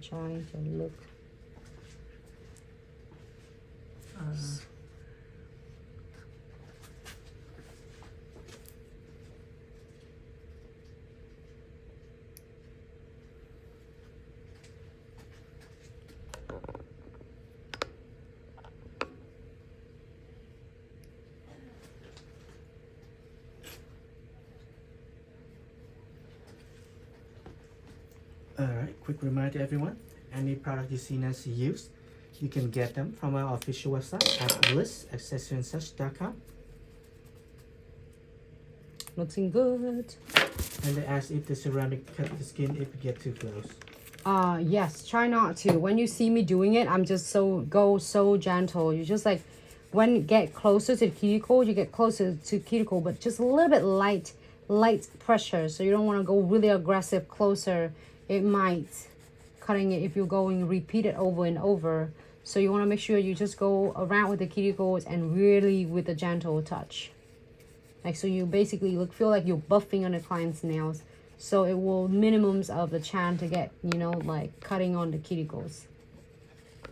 trying to look. Alright, quick reminder everyone, any product you seen us use, you can get them from our official website at glitzaccessoryandsuch.com. Looking good. And they ask if the ceramic cut the skin if you get too close. Yes, try not to. When you see me doing it, I'm just so gentle. You just like, when you get closer to the cuticle, you get closer to cuticle, but just a little bit light pressure. So you don't want to go really aggressive closer. It might cutting it if you're going repeat it over and over. So you want to make sure you just go around with the cuticles and really with a gentle touch. Like, so you basically feel like you're buffing on the client's nails. So it will minimums of the chance to get, you know, like cutting on the cuticles.